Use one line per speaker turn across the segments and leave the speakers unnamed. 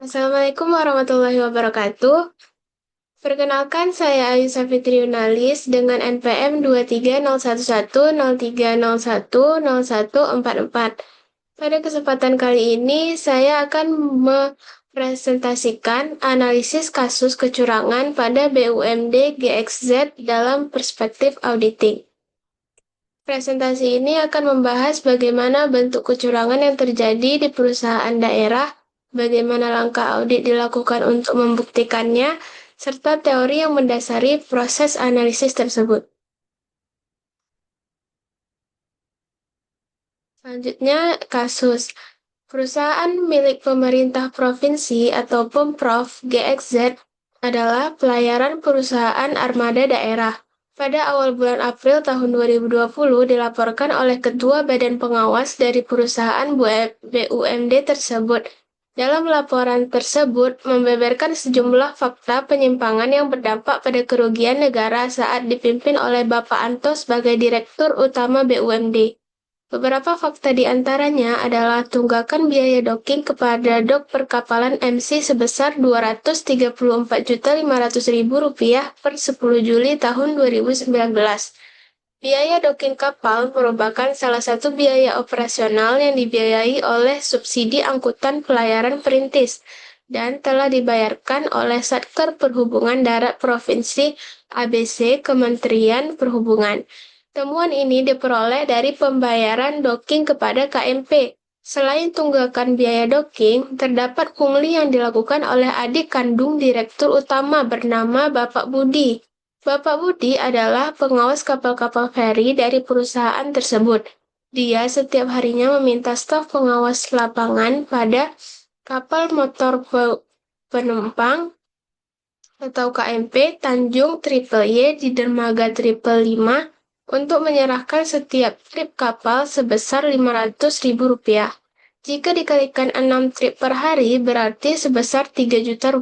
Assalamualaikum warahmatullahi wabarakatuh. Perkenalkan, saya Ayu Safitri Yunalis dengan NPM 2301103010144. Pada kesempatan kali ini, saya akan mempresentasikan analisis kasus kecurangan pada BUMD GXZ dalam perspektif auditing. Presentasi ini akan membahas bagaimana bentuk kecurangan yang terjadi di perusahaan daerah, bagaimana langkah audit dilakukan untuk membuktikannya, serta teori yang mendasari proses analisis tersebut. Selanjutnya, kasus. Perusahaan milik pemerintah provinsi atau Pemprov GXZ adalah pelayaran perusahaan armada daerah. Pada awal bulan April tahun 2020 dilaporkan oleh Ketua Badan Pengawas dari perusahaan BUMD tersebut. Dalam laporan tersebut membeberkan sejumlah fakta penyimpangan yang berdampak pada kerugian negara saat dipimpin oleh Bapak Anto sebagai Direktur Utama BUMD. Beberapa fakta di antaranya adalah tunggakan biaya docking kepada dok perkapalan MC sebesar Rp234.500.000 per 10 Juli tahun 2019. Biaya docking kapal merupakan salah satu biaya operasional yang dibiayai oleh subsidi angkutan pelayaran perintis dan telah dibayarkan oleh Satker Perhubungan Darat Provinsi ABC Kementerian Perhubungan. Temuan ini diperoleh dari pembayaran docking kepada KMP. Selain tunggakan biaya docking, terdapat pungli yang dilakukan oleh adik kandung Direktur Utama bernama Bapak Budi. Bapak Budi adalah pengawas kapal-kapal feri dari perusahaan tersebut. Dia setiap harinya meminta staf pengawas lapangan pada kapal motor penumpang atau KMP Tanjung Triple Y di dermaga Triple 5 untuk menyerahkan setiap trip kapal sebesar Rp500.000. Jika dikalikan 6 trip per hari berarti sebesar Rp3 juta.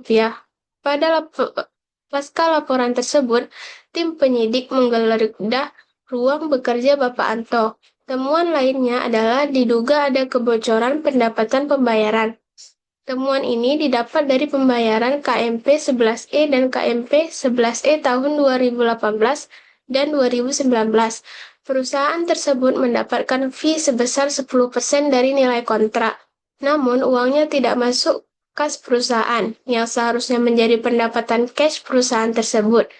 Pasca laporan tersebut, tim penyidik menggeledah ruang bekerja Bapak Anto. Temuan lainnya adalah diduga ada kebocoran pendapatan pembayaran. Temuan ini didapat dari pembayaran KMP 11E dan KMP 11E tahun 2018 dan 2019. Perusahaan tersebut mendapatkan fee sebesar 10% dari nilai kontrak. Namun, uangnya tidak masuk kas perusahaan, yang seharusnya menjadi pendapatan cash perusahaan tersebut.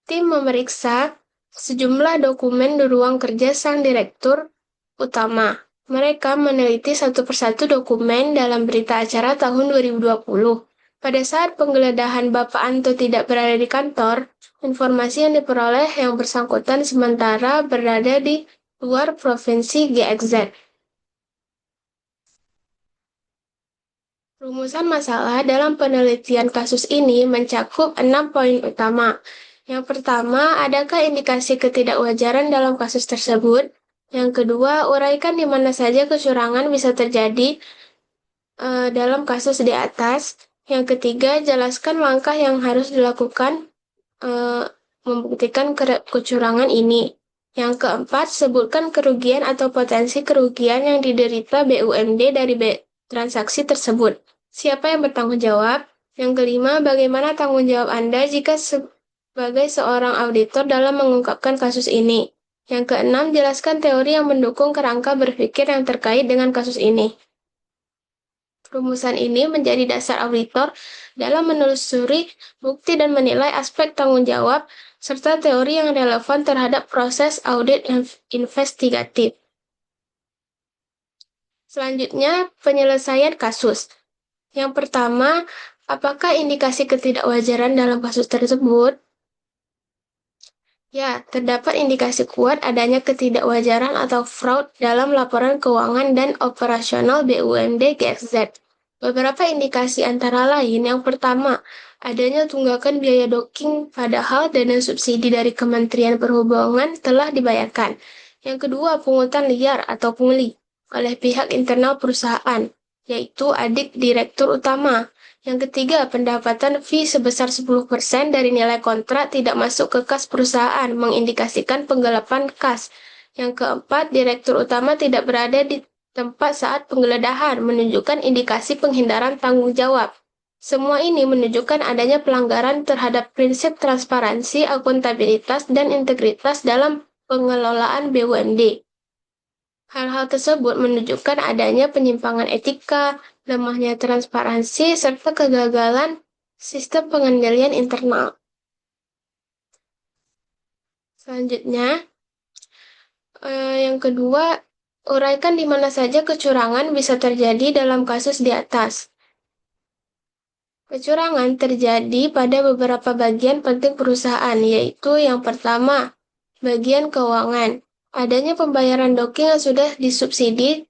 Tim memeriksa sejumlah dokumen di ruang kerja sang direktur utama. Mereka meneliti satu persatu dokumen dalam berita acara tahun 2020. Pada saat penggeledahan Bapak Anto tidak berada di kantor, informasi yang diperoleh yang bersangkutan sementara berada di luar provinsi GXZ. Rumusan masalah dalam penelitian kasus ini mencakup 6 poin utama. Yang pertama, adakah indikasi ketidakwajaran dalam kasus tersebut? Yang kedua, uraikan di mana saja kecurangan bisa terjadi dalam kasus di atas. Yang ketiga, jelaskan langkah yang harus dilakukan membuktikan kecurangan ini. Yang keempat, sebutkan kerugian atau potensi kerugian yang diderita BUMD dari transaksi tersebut. Siapa yang bertanggung jawab? Yang kelima, bagaimana tanggung jawab Anda jika sebagai seorang auditor dalam mengungkapkan kasus ini? Yang keenam, jelaskan teori yang mendukung kerangka berpikir yang terkait dengan kasus ini. Rumusan ini menjadi dasar auditor dalam menelusuri bukti dan menilai aspek tanggung jawab serta teori yang relevan terhadap proses audit investigatif. Selanjutnya, penyelesaian kasus. Yang pertama, apakah indikasi ketidakwajaran dalam kasus tersebut? Ya, terdapat indikasi kuat adanya ketidakwajaran atau fraud dalam laporan keuangan dan operasional BUMD GXZ. Beberapa indikasi antara lain, yang pertama, adanya tunggakan biaya docking padahal dana subsidi dari Kementerian Perhubungan telah dibayarkan. Yang kedua, pungutan liar atau pungli oleh pihak internal perusahaan, yaitu adik direktur utama. Yang ketiga, pendapatan fee sebesar 10% dari nilai kontrak tidak masuk ke kas perusahaan, mengindikasikan penggelapan kas. Yang keempat, direktur utama tidak berada di tempat saat penggeledahan, menunjukkan indikasi penghindaran tanggung jawab. Semua ini menunjukkan adanya pelanggaran terhadap prinsip transparansi, akuntabilitas, dan integritas dalam pengelolaan BUMD. Hal-hal tersebut menunjukkan adanya penyimpangan etika, lemahnya transparansi, serta kegagalan sistem pengendalian internal. Selanjutnya, yang kedua, uraikan di mana saja kecurangan bisa terjadi dalam kasus di atas. Kecurangan terjadi pada beberapa bagian penting perusahaan, yaitu yang pertama, bagian keuangan. Adanya pembayaran docking yang sudah disubsidi,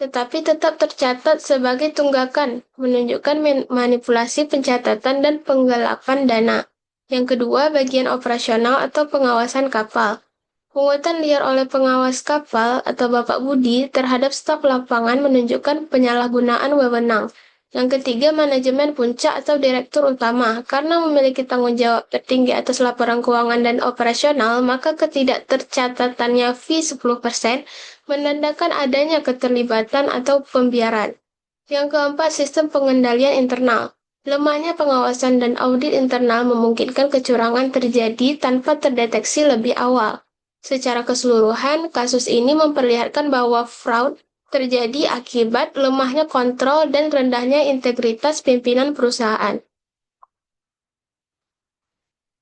tetapi tetap tercatat sebagai tunggakan, menunjukkan manipulasi pencatatan dan penggelapan dana. Yang kedua, bagian operasional atau pengawasan kapal. Pungutan liar oleh pengawas kapal atau Bapak Budi terhadap staf lapangan menunjukkan penyalahgunaan wewenang. Yang ketiga, manajemen puncak atau direktur utama. Karena memiliki tanggung jawab tertinggi atas laporan keuangan dan operasional, maka ketidaktercatatannya fee 10% menandakan adanya keterlibatan atau pembiaran. Yang keempat, sistem pengendalian internal. Lemahnya pengawasan dan audit internal memungkinkan kecurangan terjadi tanpa terdeteksi lebih awal. Secara keseluruhan, kasus ini memperlihatkan bahwa fraud terjadi akibat lemahnya kontrol dan rendahnya integritas pimpinan perusahaan.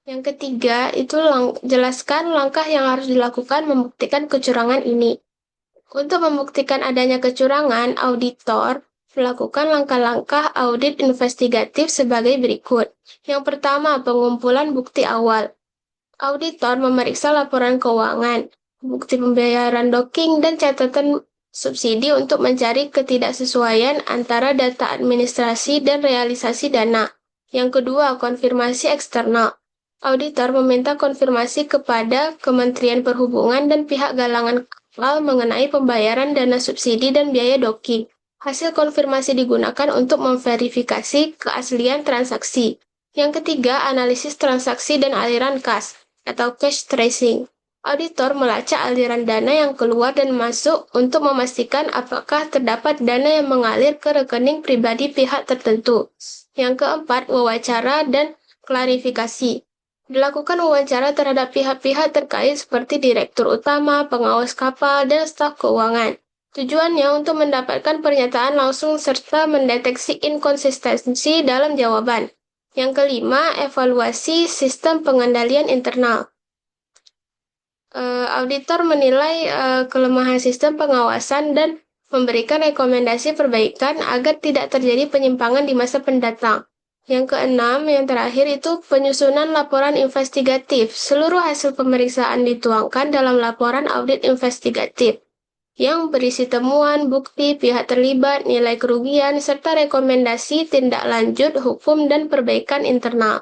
Yang ketiga, itu jelaskan langkah yang harus dilakukan membuktikan kecurangan ini. Untuk membuktikan adanya kecurangan, auditor melakukan langkah-langkah audit investigatif sebagai berikut. Yang pertama, pengumpulan bukti awal. Auditor memeriksa laporan keuangan, bukti pembayaran docking, dan catatan subsidi untuk mencari ketidaksesuaian antara data administrasi dan realisasi dana. Yang kedua, konfirmasi eksternal. Auditor meminta konfirmasi kepada Kementerian Perhubungan dan pihak galangan kapal mengenai pembayaran dana subsidi dan biaya docking. Hasil konfirmasi digunakan untuk memverifikasi keaslian transaksi. Yang ketiga, analisis transaksi dan aliran kas atau cash tracing. Auditor melacak aliran dana yang keluar dan masuk untuk memastikan apakah terdapat dana yang mengalir ke rekening pribadi pihak tertentu. Yang keempat, wawancara dan klarifikasi. Dilakukan wawancara terhadap pihak-pihak terkait seperti direktur utama, pengawas kapal, dan staf keuangan. Tujuannya untuk mendapatkan pernyataan langsung serta mendeteksi inkonsistensi dalam jawaban. Yang kelima, evaluasi sistem pengendalian internal. Auditor menilai kelemahan sistem pengawasan dan memberikan rekomendasi perbaikan agar tidak terjadi penyimpangan di masa mendatang. Yang keenam, yang terakhir itu penyusunan laporan investigatif. Seluruh hasil pemeriksaan dituangkan dalam laporan audit investigatif yang berisi temuan, bukti, pihak terlibat, nilai kerugian, serta rekomendasi tindak lanjut hukum dan perbaikan internal.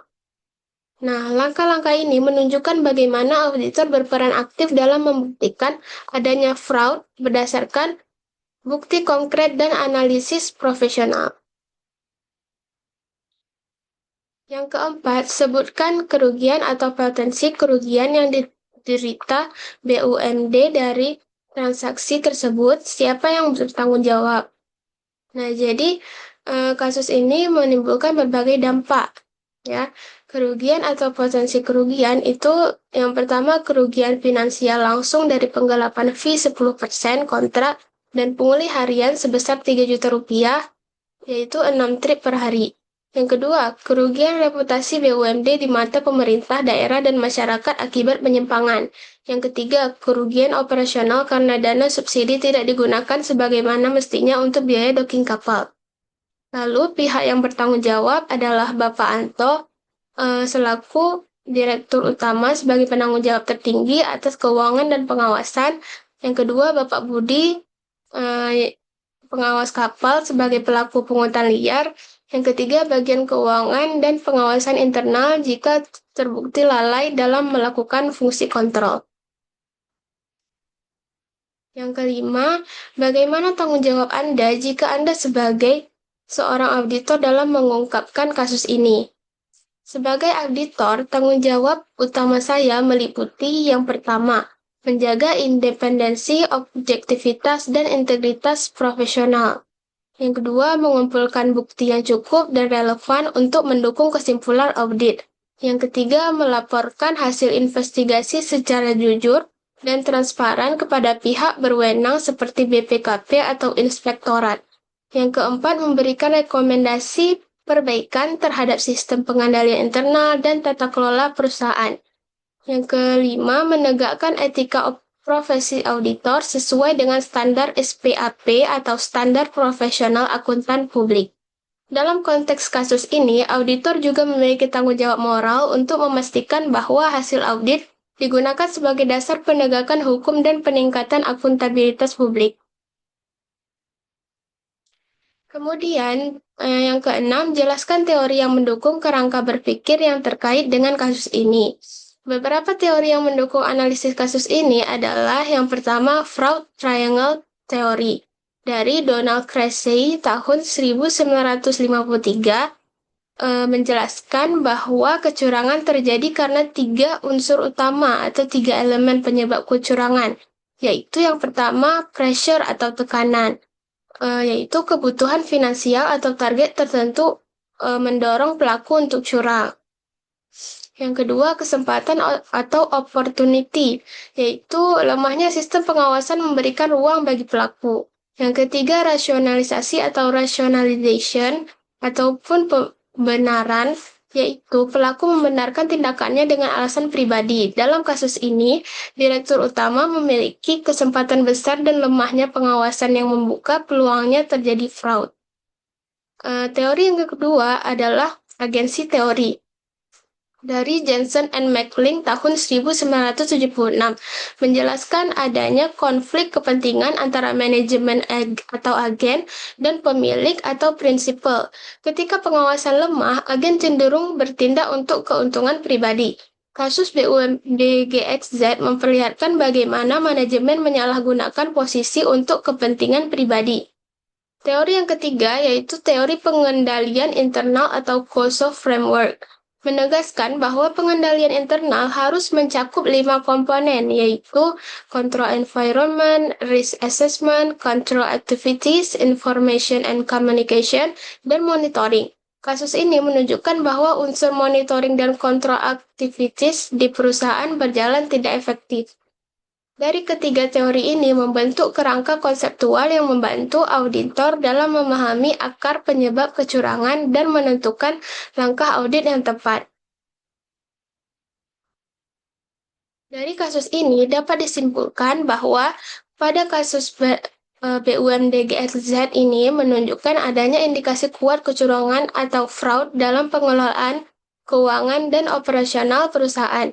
Nah, langkah-langkah ini menunjukkan bagaimana auditor berperan aktif dalam membuktikan adanya fraud berdasarkan bukti konkret dan analisis profesional. Yang keempat, sebutkan kerugian atau potensi kerugian yang diderita BUMD dari transaksi tersebut, siapa yang bertanggung jawab. Nah, jadi kasus ini menimbulkan berbagai dampak. Ya, kerugian atau potensi kerugian itu yang pertama kerugian finansial langsung dari penggelapan fee 10% kontrak dan pungli harian sebesar 3 juta rupiah, yaitu 6 trip per hari. Yang kedua, kerugian reputasi BUMD di mata pemerintah daerah dan masyarakat akibat penyimpangan. Yang ketiga, kerugian operasional karena dana subsidi tidak digunakan sebagaimana mestinya untuk biaya docking kapal. Lalu, pihak yang bertanggung jawab adalah Bapak Anto selaku Direktur Utama sebagai penanggung jawab tertinggi atas keuangan dan pengawasan. Yang kedua, Bapak Budi pengawas kapal sebagai pelaku pungutan liar. Yang ketiga, bagian keuangan dan pengawasan internal jika terbukti lalai dalam melakukan fungsi kontrol. Yang kelima, bagaimana tanggung jawab Anda jika Anda sebagai seorang auditor dalam mengungkapkan kasus ini? Sebagai auditor, tanggung jawab utama saya meliputi yang pertama, menjaga independensi, objektivitas, dan integritas profesional. Yang kedua, mengumpulkan bukti yang cukup dan relevan untuk mendukung kesimpulan audit. Yang ketiga, melaporkan hasil investigasi secara jujur dan transparan kepada pihak berwenang seperti BPKP atau inspektorat. Yang keempat, memberikan rekomendasi perbaikan terhadap sistem pengendalian internal dan tata kelola perusahaan. Yang kelima, menegakkan etika profesi auditor sesuai dengan standar SPAP atau Standar Profesional Akuntan Publik. Dalam konteks kasus ini, auditor juga memiliki tanggung jawab moral untuk memastikan bahwa hasil audit digunakan sebagai dasar penegakan hukum dan peningkatan akuntabilitas publik. Kemudian, yang keenam, jelaskan teori yang mendukung kerangka berpikir yang terkait dengan kasus ini. Beberapa teori yang mendukung analisis kasus ini adalah yang pertama, Fraud Triangle Theory dari Donald Cressey tahun 1953 menjelaskan bahwa kecurangan terjadi karena 3 unsur utama atau 3 elemen penyebab kecurangan, yaitu yang pertama, pressure atau tekanan, yaitu kebutuhan finansial atau target tertentu mendorong pelaku untuk curang. Yang kedua, kesempatan atau opportunity, yaitu lemahnya sistem pengawasan memberikan ruang bagi pelaku. Yang ketiga, rasionalisasi atau rationalization, ataupun pembenaran, yaitu pelaku membenarkan tindakannya dengan alasan pribadi. Dalam kasus ini, direktur utama memiliki kesempatan besar dan lemahnya pengawasan yang membuka peluangnya terjadi fraud. Teori yang kedua adalah agensi teori dari Jensen and McLean tahun 1976 menjelaskan adanya konflik kepentingan antara manajemen atau agen dan pemilik atau prinsipal. Ketika pengawasan lemah, agen cenderung bertindak untuk keuntungan pribadi. Kasus BUMDGXZ memperlihatkan bagaimana manajemen menyalahgunakan posisi untuk kepentingan pribadi. Teori yang ketiga yaitu teori pengendalian internal atau COSO framework, menegaskan bahwa pengendalian internal harus mencakup 5 komponen, yaitu control environment, risk assessment, control activities, information and communication, dan monitoring. Kasus ini menunjukkan bahwa unsur monitoring dan control activities di perusahaan berjalan tidak efektif. Dari ketiga teori ini membentuk kerangka konseptual yang membantu auditor dalam memahami akar penyebab kecurangan dan menentukan langkah audit yang tepat. Dari kasus ini dapat disimpulkan bahwa pada kasus BUMDGXZ ini menunjukkan adanya indikasi kuat kecurangan atau fraud dalam pengelolaan keuangan dan operasional perusahaan.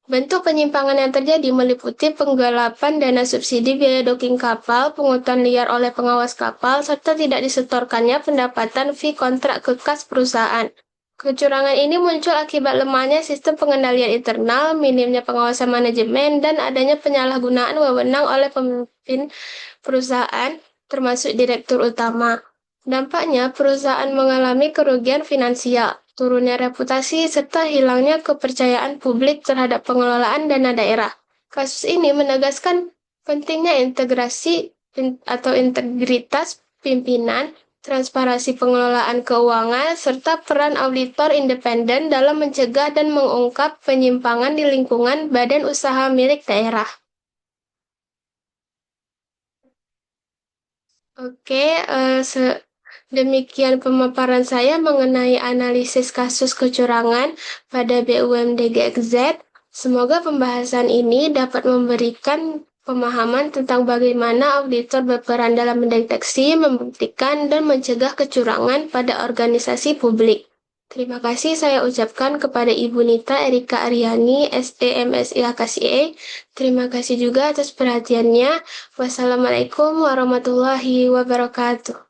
Bentuk penyimpangan yang terjadi meliputi penggelapan dana subsidi biaya docking kapal, pungutan liar oleh pengawas kapal, serta tidak disetorkannya pendapatan fee kontrak ke kas perusahaan. Kecurangan ini muncul akibat lemahnya sistem pengendalian internal, minimnya pengawasan manajemen, dan adanya penyalahgunaan wewenang oleh pemimpin perusahaan, termasuk direktur utama. Dampaknya, perusahaan mengalami kerugian finansial, turunnya reputasi, serta hilangnya kepercayaan publik terhadap pengelolaan dana daerah. Kasus ini menegaskan pentingnya integrasi atau integritas pimpinan, transparansi pengelolaan keuangan, serta peran auditor independen dalam mencegah dan mengungkap penyimpangan di lingkungan badan usaha milik daerah. Oke, demikian pemaparan saya mengenai analisis kasus kecurangan pada BUMDGXZ. Semoga pembahasan ini dapat memberikan pemahaman tentang bagaimana auditor berperan dalam mendeteksi, membuktikan, dan mencegah kecurangan pada organisasi publik. Terima kasih saya ucapkan kepada Ibu Nita Erika Aryani, SE MSI HKSIA. Terima kasih juga atas perhatiannya. Wassalamualaikum warahmatullahi wabarakatuh.